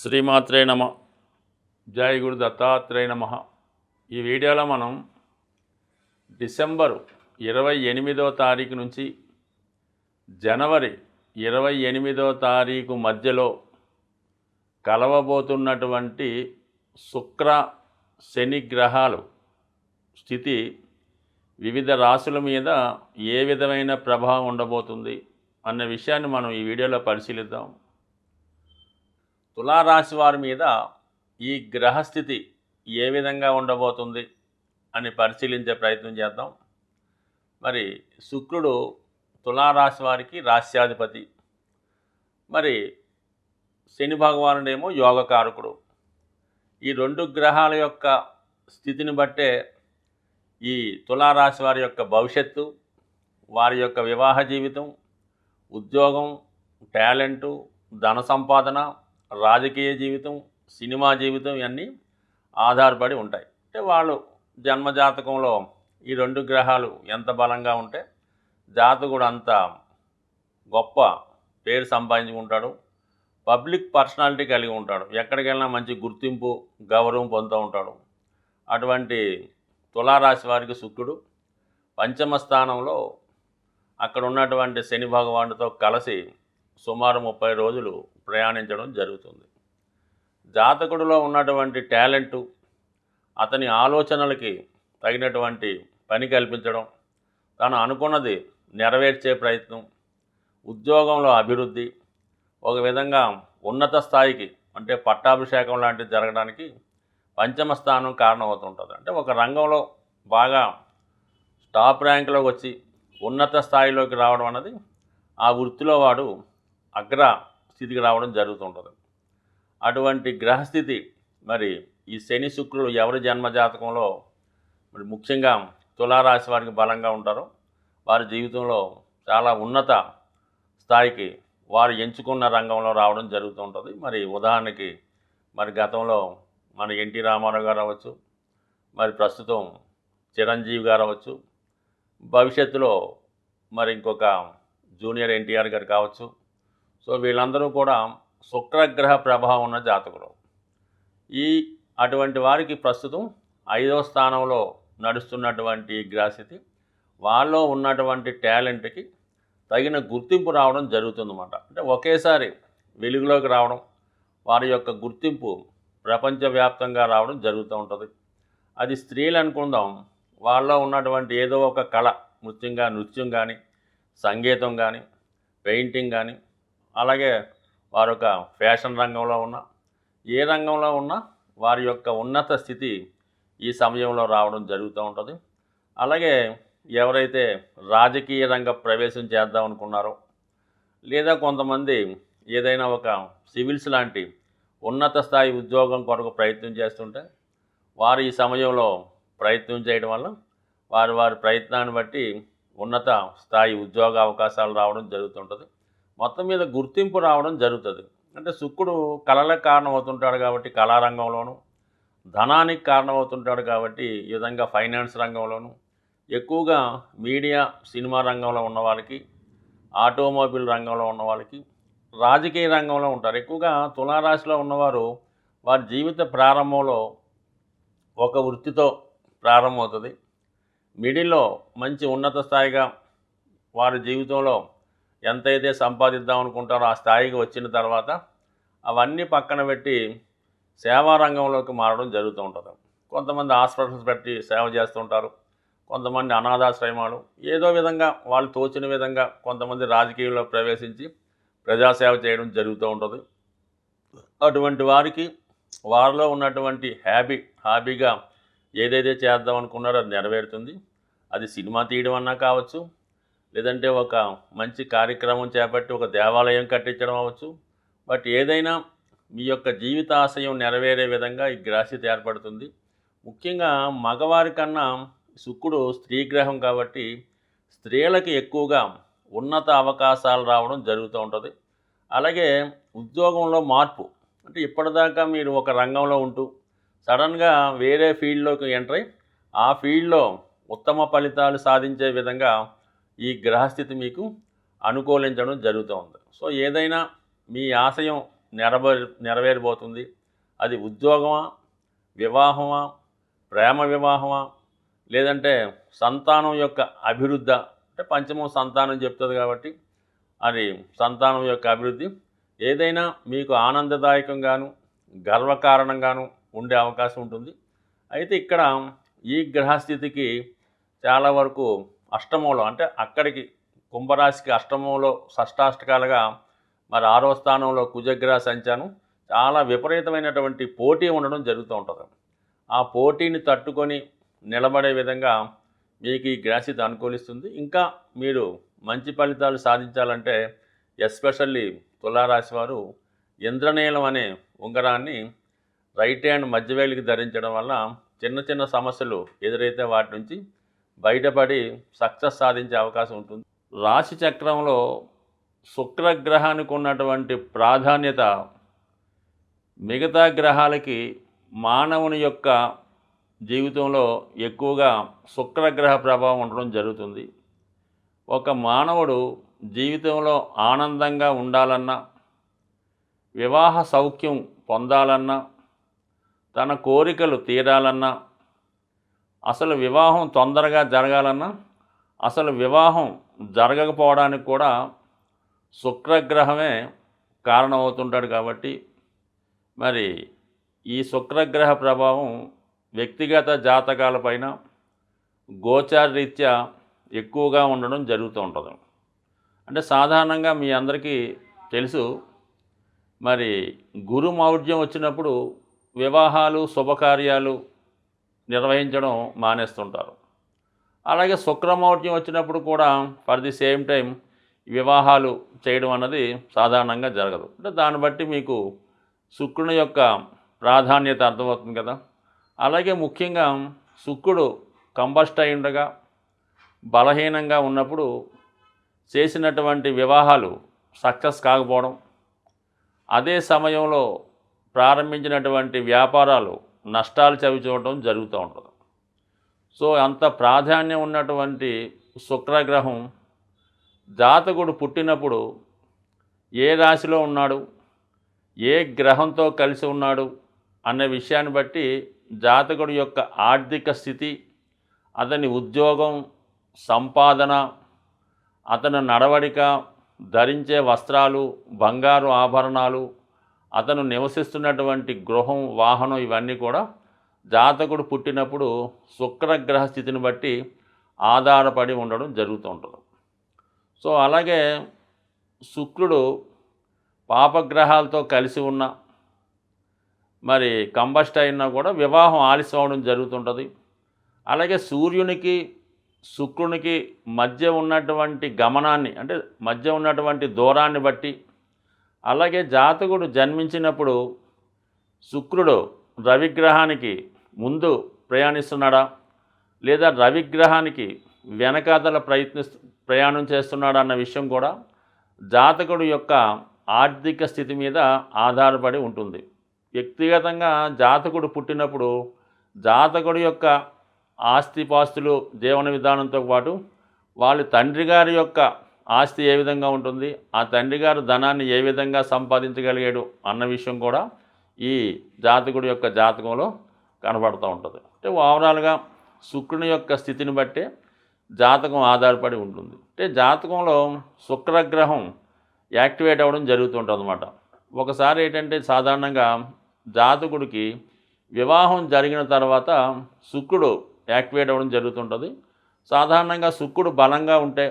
శ్రీమాత్రే నమ. జై గురు దత్తాత్రేయ నమ. ఈ వీడియోలో మనం డిసెంబరు 28వ తారీఖు నుంచి జనవరి 28వ తారీఖు మధ్యలో కలవబోతున్నటువంటి శుక్ర శని గ్రహాలు స్థితి వివిధ రాశుల మీద ఏ విధమైన ప్రభావం ఉండబోతుంది అన్న విషయాన్ని మనం ఈ వీడియోలో పరిశీలిద్దాం. తులారాశి వారి మీద ఈ గ్రహస్థితి ఏ విధంగా ఉండబోతుంది అని పరిశీలించే ప్రయత్నం చేద్దాం. మరి శుక్రుడు తులారాశి వారికి రాశ్యాధిపతి, మరి శని భగవానుడేమో యోగకారకుడు. ఈ రెండు గ్రహాల యొక్క స్థితిని బట్టే ఈ తులారాశి వారి యొక్క భవిష్యత్తు, వారి యొక్క వివాహ జీవితం, ఉద్యోగం, టాలెంటు, ధన సంపాదన, రాజకీయ జీవితం, సినిమా జీవితం ఇవన్నీ ఆధారపడి ఉంటాయి. అంటే వాళ్ళు జన్మజాతకంలో ఈ రెండు గ్రహాలు ఎంత బలంగా ఉంటే జాతకుడు అంత గొప్ప పేరు సంపాదించుకుంటాడు, పబ్లిక్ పర్సనాలిటీ కలిగి ఉంటాడు, ఎక్కడికి వెళ్ళినా మంచి గుర్తింపు గౌరవం పొందుతూ ఉంటాడు. అటువంటి తులారాశి వారికి శుక్రుడు పంచమ స్థానంలో అక్కడ ఉన్నటువంటి శని భగవానుడితో కలిసి సుమారు 30 రోజులు ప్రయాణించడం జరుగుతుంది. జాతకుడిలో ఉన్నటువంటి టాలెంటు, అతని ఆలోచనలకి తగినటువంటి పని కల్పించడం, తను అనుకున్నది నెరవేర్చే ప్రయత్నం, ఉద్యోగంలో అభివృద్ధి, ఒక విధంగా ఉన్నత స్థాయికి అంటే పట్టాభిషేకం లాంటివి జరగడానికి పంచమ స్థానం కారణమవుతుంటుంది. అంటే ఒక రంగంలో బాగా టాప్ ర్యాంకులోకి వచ్చి ఉన్నత స్థాయిలోకి రావడం అన్నది ఆ వృత్తిలో వాడు అగ్ర స్థితికి రావడం జరుగుతుంటుంది. అటువంటి గ్రహస్థితి మరి ఈ శని శుక్రుడు ఎవరి జన్మజాతకంలో మరి ముఖ్యంగా తులారాశి వారికి బలంగా ఉంటారో వారి జీవితంలో చాలా ఉన్నత స్థాయికి వారు ఎంచుకున్న రంగంలో రావడం జరుగుతూ ఉంటుంది. మరి ఉదాహరణకి మరి గతంలో మన ఎన్టీ రామారావు గారు అవ్వచ్చు, మరి ప్రస్తుతం చిరంజీవి గారు అవ్వచ్చు, భవిష్యత్తులో మరి ఇంకొక జూనియర్ ఎన్టీఆర్ గారు కావచ్చు. సో వీళ్ళందరూ కూడా శుక్రగ్రహ ప్రభావం ఉన్న జాతకులు. అటువంటి వారికి ప్రస్తుతం 5వ స్థానంలో నడుస్తున్నటువంటి గ్రహస్థితి వాళ్ళలో ఉన్నటువంటి టాలెంట్కి తగిన గుర్తింపు రావడం జరుగుతుందన్నమాట. అంటే ఒకేసారి వెలుగులోకి రావడం, వారి యొక్క గుర్తింపు ప్రపంచవ్యాప్తంగా రావడం జరుగుతూ ఉంటుంది. అది స్త్రీలు అనుకుందాం, వాళ్ళలో ఉన్నటువంటి ఏదో ఒక కళ, నృత్యం కానీ, సంగీతం కానీ, పెయింటింగ్ కానీ, అలాగే వారి యొక్క ఫ్యాషన్ రంగంలో ఉన్న ఏ రంగంలో ఉన్నా వారి యొక్క ఉన్నత స్థితి ఈ సమయంలో రావడం జరుగుతూ ఉంటుంది. అలాగే ఎవరైతే రాజకీయ రంగ ప్రవేశం చేద్దాం అనుకున్నారో, లేదా కొంతమంది ఏదైనా ఒక సివిల్స్ లాంటి ఉన్నత స్థాయి ఉద్యోగం కొరకు ప్రయత్నం చేస్తుంటే వారు ఈ సమయంలో ప్రయత్నం చేయడం వల్ల వారి ప్రయత్నాన్ని బట్టి ఉన్నత స్థాయి ఉద్యోగ అవకాశాలు రావడం జరుగుతుంటుంది. మొత్తం మీద గుర్తింపు రావడం జరుగుతుంది. అంటే శుక్రుడు కళలకు కారణమవుతుంటాడు కాబట్టి కళారంగంలోను, ధనానికి కారణమవుతుంటాడు కాబట్టి ఈ విధంగా ఫైనాన్స్ రంగంలోను, ఎక్కువగా మీడియా సినిమా రంగంలో ఉన్న వాళ్ళకి, ఆటోమొబైల్ రంగంలో ఉన్న వాళ్ళకి, రాజకీయ రంగంలో ఉంటారు. ఎక్కువగా తులారాశిలో ఉన్నవారు వారి జీవిత ప్రారంభంలో ఒక వృత్తితో ప్రారంభమవుతుంది. మిడిల్లో మంచి ఉన్నత స్థాయిగా వారి జీవితంలో ఎంతైతే సంపాదిద్దాం అనుకుంటారో ఆ స్థాయికి వచ్చిన తర్వాత అవన్నీ పక్కన పెట్టి సేవా రంగంలోకి మారడం జరుగుతూ ఉంటుంది. కొంతమంది హాస్పిటల్స్ పెట్టి సేవ చేస్తుంటారు, కొంతమంది అనాథాశ్రమాలు, ఏదో విధంగా వాళ్ళు తోచిన విధంగా కొంతమంది రాజకీయాల్లో ప్రవేశించి ప్రజాసేవ చేయడం జరుగుతూ ఉంటుంది. అటువంటి వారికి వారిలో ఉన్నటువంటి హాబీగా ఏదైతే చేద్దాం అనుకున్నారో అది నెరవేరుతుంది. అది సినిమా తీయడం అన్నా కావచ్చు, లేదంటే ఒక మంచి కార్యక్రమం చేపట్టి ఒక దేవాలయం కట్టించడం అవ్వచ్చు. బట్ ఏదైనా మీ యొక్క జీవితాశయం నెరవేరే విధంగా ఈ గ్రహస్థితి ఏర్పడుతుంది. ముఖ్యంగా మగవారి కన్నా శుక్రుడు స్త్రీగ్రహం కాబట్టి స్త్రీలకి ఎక్కువగా ఉన్నత అవకాశాలు రావడం జరుగుతూ ఉంటుంది. అలాగే ఉద్యోగంలో మార్పు, అంటే ఇప్పటిదాకా మీరు ఒక రంగంలో ఉంటూ సడన్గా వేరే ఫీల్డ్లోకి ఎంటర్ అయ్యి ఆ ఫీల్డ్లో ఉత్తమ ఫలితాలు సాధించే విధంగా ఈ గ్రహస్థితి మీకు అనుకూలించడం జరుగుతూ ఉంది. సో ఏదైనా మీ ఆశయం నెరవేరబోతుంది. అది ఉద్యోగమా, వివాహమా, ప్రేమ వివాహమా, లేదంటే సంతానం యొక్క అభివృద్ధి, అంటే పంచమం సంతానం చెప్తుంది కాబట్టి అది సంతానం యొక్క అభివృద్ధి ఏదైనా మీకు ఆనందదాయకంగాను గర్వకారణంగాను ఉండే అవకాశం ఉంటుంది. అయితే ఇక్కడ ఈ గ్రహస్థితికి చాలా వరకు అష్టమంలో, అంటే అక్కడికి కుంభరాశికి అష్టమంలో షష్టాష్టకాలుగా మరి 6వ స్థానంలో కుజగ్రహ సంచారం చాలా విపరీతమైనటువంటి పోటీ ఉండడం జరుగుతూ ఉంటుంది. ఆ పోటీని తట్టుకొని నిలబడే విధంగా మీకు ఈ గ్రహస్థితి అనుకూలిస్తుంది. ఇంకా మీరు మంచి ఫలితాలు సాధించాలంటే ఎస్పెషల్లీ తులారాశి వారు ఇంద్రనీలం అనే ఉంగరాన్ని రైట్ హ్యాండ్ మధ్యవేలికి ధరించడం వల్ల చిన్న చిన్న సమస్యలు ఎదురైతే వాటి నుంచి బయటపడి సక్సెస్ సాధించే అవకాశం ఉంటుంది. రాశి చక్రంలో శుక్రగ్రహానికి ఉన్నటువంటి ప్రాధాన్యత మిగతా గ్రహాలకి మానవుని యొక్క జీవితంలో ఎక్కువగా శుక్రగ్రహ ప్రభావం ఉండడం జరుగుతుంది. ఒక మానవుడు జీవితంలో ఆనందంగా ఉండాలన్నా, వివాహ సౌఖ్యం పొందాలన్నా, తన కోరికలు తీరాలన్నా, అసలు వివాహం తొందరగా జరగాలన్నా, అసలు వివాహం జరగకపోవడానికి కూడా శుక్రగ్రహమే కారణమవుతుంటాడు. కాబట్టి మరి ఈ శుక్రగ్రహ ప్రభావం వ్యక్తిగత జాతకాలపైన గోచారరీత్యా ఎక్కువగా ఉండడం జరుగుతూ ఉంటుంది. అంటే సాధారణంగా మీ అందరికీ తెలుసు, మరి గురు మౌఢ్యం వచ్చినప్పుడు వివాహాలు శుభకార్యాలు నిర్వహించడం మానేస్తుంటారు. అలాగే శుక్రమౌఢ్యం వచ్చినప్పుడు కూడా ఫర్ ది సేమ్ టైం వివాహాలు చేయడం అన్నది సాధారణంగా జరగదు. అంటే దాన్ని బట్టి మీకు శుక్రుని యొక్క ప్రాధాన్యత అర్థమవుతుంది కదా. అలాగే ముఖ్యంగా శుక్రుడు కంబస్ట్ అయి ఉండగా బలహీనంగా ఉన్నప్పుడు చేసినటువంటి వివాహాలు సక్సెస్ కాకపోవడం, అదే సమయంలో ప్రారంభించినటువంటి వ్యాపారాలు నష్టాలు చవిచూడటం జరుగుతూ ఉంటుంది. సో అంత ప్రాధాన్యం ఉన్నటువంటి శుక్రగ్రహం జాతకుడు పుట్టినప్పుడు ఏ రాశిలో ఉన్నాడు, ఏ గ్రహంతో కలిసి ఉన్నాడు అనే విషయాన్ని బట్టి జాతకుడి యొక్క ఆర్థిక స్థితి, అతని ఉద్యోగం, సంపాదన, అతని నడవడిక, ధరించే వస్త్రాలు, బంగారు ఆభరణాలు, అతను నివసిస్తున్నటువంటి గృహం, వాహనం, ఇవన్నీ కూడా జాతకుడు పుట్టినప్పుడు శుక్రగ్రహ స్థితిని బట్టి ఆధారపడి ఉండడం జరుగుతూ ఉంటుంది. సో అలాగే శుక్రుడు పాపగ్రహాలతో కలిసి ఉన్న మరి కంబస్ట్ అయినా కూడా వివాహం ఆలస్యం అవడం జరుగుతుంటుంది. అలాగే సూర్యునికి శుక్రునికి మధ్య ఉన్నటువంటి గమనాన్ని, అంటే మధ్య ఉన్నటువంటి దూరాన్ని బట్టి, అలాగే జాతకుడు జన్మించినప్పుడు శుక్రుడు రవిగ్రహానికి ముందు ప్రయాణిస్తున్నాడా లేదా రవిగ్రహానికి వెనకాతల ప్రయాణం చేస్తున్నాడా అన్న విషయం కూడా జాతకుడు యొక్క ఆర్థిక స్థితి మీద ఆధారపడి ఉంటుంది. వ్యక్తిగతంగా జాతకుడు పుట్టినప్పుడు జాతకుడు యొక్క ఆస్తిపాస్తులు, జీవన విధానంతో పాటు వాళ్ళ తండ్రి గారి యొక్క ఆస్తి ఏ విధంగా ఉంటుంది, ఆ తండ్రి గారు ధనాన్ని ఏ విధంగా సంపాదించగలిగాడు అన్న విషయం కూడా ఈ జాతకుడి యొక్క జాతకంలో కనబడుతూ ఉంటుంది. అంటే ఓవరాల్గా శుక్రుని యొక్క స్థితిని బట్టే జాతకం ఆధారపడి ఉంటుంది. అంటే జాతకంలో శుక్రగ్రహం యాక్టివేట్ అవ్వడం జరుగుతుంటుంది అన్నమాట. ఒకసారి ఏంటంటే సాధారణంగా జాతకుడికి వివాహం జరిగిన తర్వాత శుక్రుడు యాక్టివేట్ అవ్వడం జరుగుతుంటుంది. సాధారణంగా శుక్రుడు బలంగా ఉంటే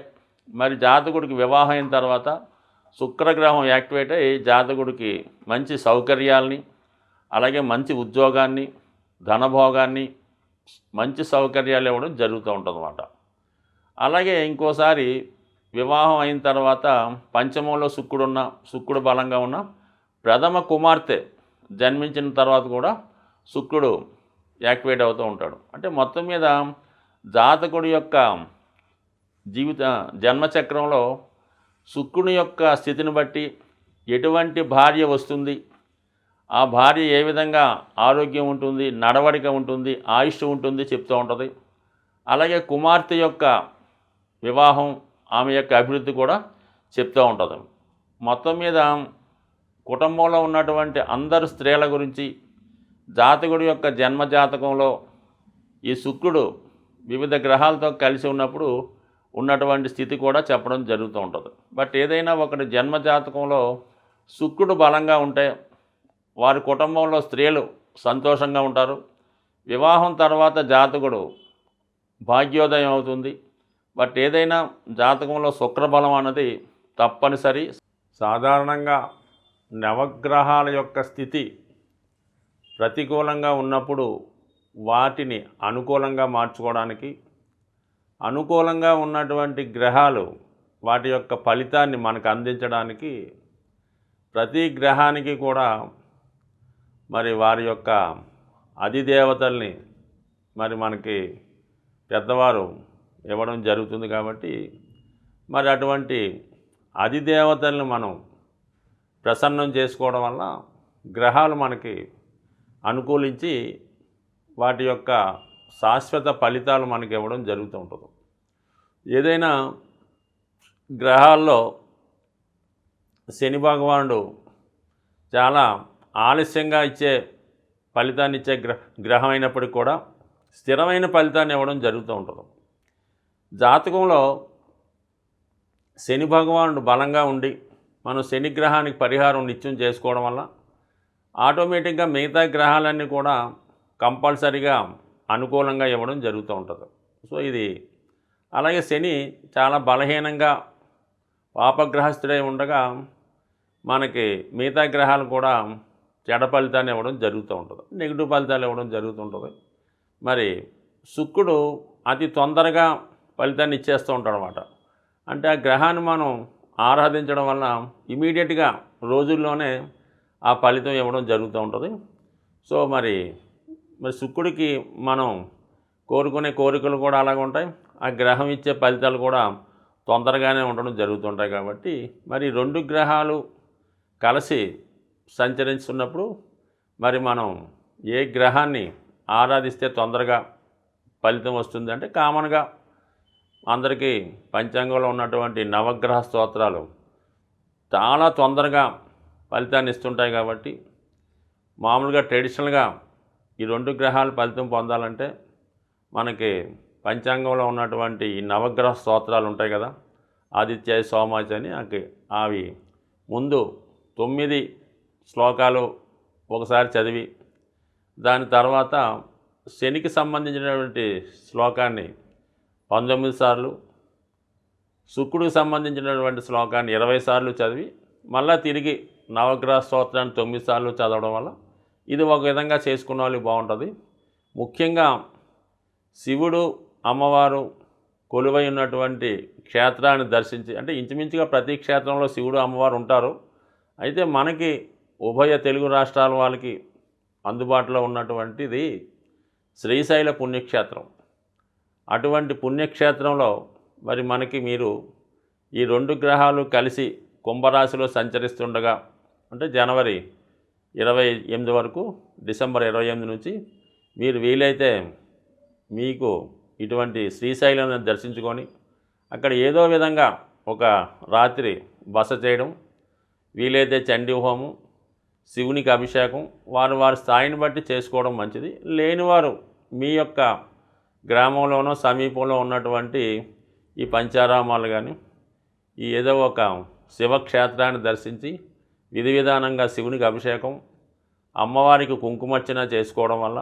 మరి జాతకుడికి వివాహం అయిన తర్వాత శుక్రగ్రహం యాక్టివేట్ అయ్యి జాతకుడికి మంచి సౌకర్యాల్ని, అలాగే మంచి ఉద్యోగాన్ని, ధనభోగాన్ని, మంచి సౌకర్యాలు ఇవ్వడం జరుగుతూ ఉంటుంది అన్నమాట. అలాగే ఇంకోసారి వివాహం అయిన తర్వాత పంచమంలో శుక్రుడు బలంగా ఉన్న ప్రథమ కుమార్తె జన్మించిన తర్వాత కూడా శుక్రుడు యాక్టివేట్ అవుతూ ఉంటాడు. అంటే మొత్తం మీద జాతకుడి యొక్క జన్మచక్రంలో శుక్రుని యొక్క స్థితిని బట్టి ఎటువంటి భార్య వస్తుంది, ఆ భార్య ఏ విధంగా ఆరోగ్యం ఉంటుంది, నడవడిక ఉంటుంది, ఆయుష్ ఉంటుంది చెప్తూ ఉంటుంది. అలాగే కుమార్తె యొక్క వివాహం, ఆమె యొక్క అభివృద్ధి కూడా చెప్తూ ఉంటుంది. మొత్తం మీద కుటుంబంలో ఉన్నటువంటి అందరు స్త్రీల గురించి జాతకుడి యొక్క జన్మ జాతకంలో ఈ శుక్రుడు వివిధ గ్రహాలతో కలిసి ఉన్నప్పుడు ఉన్నటువంటి స్థితి కూడా చెప్పడం జరుగుతూ ఉంటుంది. బట్ ఏదైనా ఒకటి జన్మ జాతకంలో శుక్రుడు బలంగా ఉంటే వారి కుటుంబంలో స్త్రీలు సంతోషంగా ఉంటారు. వివాహం తర్వాత జాతకుడు భాగ్యోదయం అవుతుంది. బట్ ఏదైనా జాతకంలో శుక్రబలం అన్నది తప్పనిసరి. సాధారణంగా నవగ్రహాల యొక్క స్థితి ప్రతికూలంగా ఉన్నప్పుడు వాటిని అనుకూలంగా మార్చుకోవడానికి, అనుకూలంగా ఉన్నటువంటి గ్రహాలు వాటి యొక్క ఫలితాన్ని మనకు అందించడానికి ప్రతి గ్రహానికి కూడా మరి వారి యొక్క అధిదేవతల్ని మరి మనకి పెద్దవారు ఇవ్వడం జరుగుతుంది. కాబట్టి మరి అటువంటి అధిదేవతల్ని మనం ప్రసన్నం చేసుకోవడం వల్ల గ్రహాలు మనకి అనుకూలించి వాటి యొక్క శాశ్వత ఫలితాలు మనకి ఇవ్వడం జరుగుతూ ఉంటుంది. ఏదైనా గ్రహాల్లో శని భగవానుడు చాలా ఆలస్యంగా ఇచ్చే ఫలితాన్ని ఇచ్చే గ్రహం అయినప్పటికీ కూడా స్థిరమైన ఫలితాన్ని ఇవ్వడం జరుగుతూ ఉంటుంది. జాతకంలో శని భగవానుడు బలంగా ఉండి మనం శని గ్రహానికి పరిహారం నిత్యం చేసుకోవడం వల్ల ఆటోమేటిక్గా మిగతా గ్రహాలన్నీ కూడా కంపల్సరీగా అనుకూలంగా ఇవ్వడం జరుగుతూ ఉంటుంది. సో ఇది అలాగే శని చాలా బలహీనంగా పాపగ్రహస్థుడై ఉండగా మనకి మిగతా గ్రహాలు కూడా చెడ ఫలితాన్ని ఇవ్వడం జరుగుతూ ఉంటుంది, నెగిటివ్ ఫలితాలు ఇవ్వడం జరుగుతుంటుంది. మరి శుక్రుడు అతి తొందరగా ఫలితాన్ని ఇచ్చేస్తూ ఉంటాడు అన్నమాట. అంటే ఆ గ్రహాన్ని మనం ఆరాధించడం వల్ల ఇమీడియట్గా రోజుల్లోనే ఆ ఫలితం ఇవ్వడం జరుగుతూ ఉంటుంది. సో మరి శుక్రుడికి మనం కోరుకునే కోరికలు కూడా అలాగే ఉంటాయి, ఆ గ్రహం ఇచ్చే ఫలితాలు కూడా తొందరగానే ఉండడం జరుగుతుంటాయి. కాబట్టి మరి రెండు గ్రహాలు కలిసి సంచరిస్తున్నప్పుడు మరి మనం ఏ గ్రహాన్ని ఆరాధిస్తే తొందరగా ఫలితం వస్తుంది అంటే కామన్గా అందరికీ పంచాంగంలో ఉన్నటువంటి నవగ్రహ స్తోత్రాలు చాలా తొందరగా ఫలితాన్ని ఇస్తుంటాయి. కాబట్టి మామూలుగా ట్రెడిషనల్గా ఈ రెండు గ్రహాలు ఫలితం పొందాలంటే మనకి పంచాంగంలో ఉన్నటువంటి ఈ నవగ్రహ స్తోత్రాలు ఉంటాయి కదా, ఆదిత్యాయ సోమాచ అని అవి ముందు 9 శ్లోకాలు ఒకసారి చదివి దాని తర్వాత శనికి సంబంధించినటువంటి శ్లోకాన్ని 19 సార్లు, శుక్రుడికి సంబంధించినటువంటి శ్లోకాన్ని 20 సార్లు చదివి మళ్ళీ తిరిగి నవగ్రహ స్తోత్రాన్ని 9 సార్లు చదవడం వల్ల ఇది ఒక విధంగా చేసుకున్న వాళ్ళకి బాగుంటుంది. ముఖ్యంగా శివుడు అమ్మవారు కొలువై ఉన్నటువంటి క్షేత్రాన్ని దర్శించి, అంటే ఇంచుమించుగా ప్రతి క్షేత్రంలో శివుడు అమ్మవారు ఉంటారు. అయితే మనకి ఉభయ తెలుగు రాష్ట్రాల వాళ్ళకి అందుబాటులో ఉన్నటువంటిది శ్రీశైల పుణ్యక్షేత్రం. అటువంటి పుణ్యక్షేత్రంలో మరి మనకి మీరు ఈ రెండు గ్రహాలు కలిసి కుంభరాశిలో సంచరిస్తుండగా అంటే జనవరి 28 వరకు డిసెంబర్ 28 నుంచి మీరు వీలైతే మీకు ఇటువంటి శ్రీశైలాన్ని దర్శించుకొని అక్కడ ఏదో విధంగా ఒక రాత్రి బస చేయడం, వీలైతే చండీ హోమం, శివునికి అభిషేకం వారి స్థాయిని బట్టి చేసుకోవడం మంచిది. లేనివారు మీ యొక్క గ్రామంలోనో సమీపంలో ఉన్నటువంటి ఈ పంచారామాలు కానీ ఈ ఏదో ఒక శివక్షేత్రాన్ని దర్శించి విధి విధానంగా శివునికి అభిషేకం, అమ్మవారికి కుంకుమర్చన చేసుకోవడం వల్ల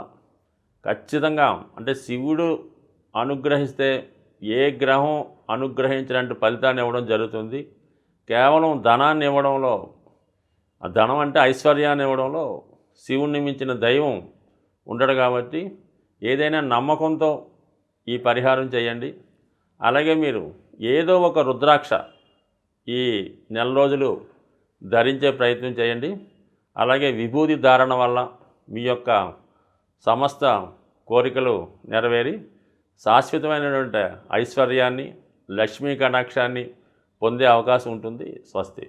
ఖచ్చితంగా అంటే శివుడు అనుగ్రహిస్తే ఏ గ్రహం అనుగ్రహించినట్టు ఫలితాన్ని ఇవ్వడం జరుగుతుంది. కేవలం ధనాన్ని ఇవ్వడంలో, ఆ ధనం అంటే ఐశ్వర్యాన్ని ఇవ్వడంలో శివుణ్ణి మించిన దైవం ఉండడు. కాబట్టి ఏదైనా నమ్మకంతో ఈ పరిహారం చేయండి. అలాగే మీరు ఏదో ఒక రుద్రాక్ష ఈ నెల రోజులు ధరించే ప్రయత్నం చేయండి. అలాగే విభూతి ధారణ వల్ల మీ యొక్క సమస్త కోరికలు నెరవేరి శాశ్వతమైనటువంటి ఐశ్వర్యాన్ని, లక్ష్మీ కటాక్షాన్ని పొందే అవకాశం ఉంటుంది. స్వస్తి.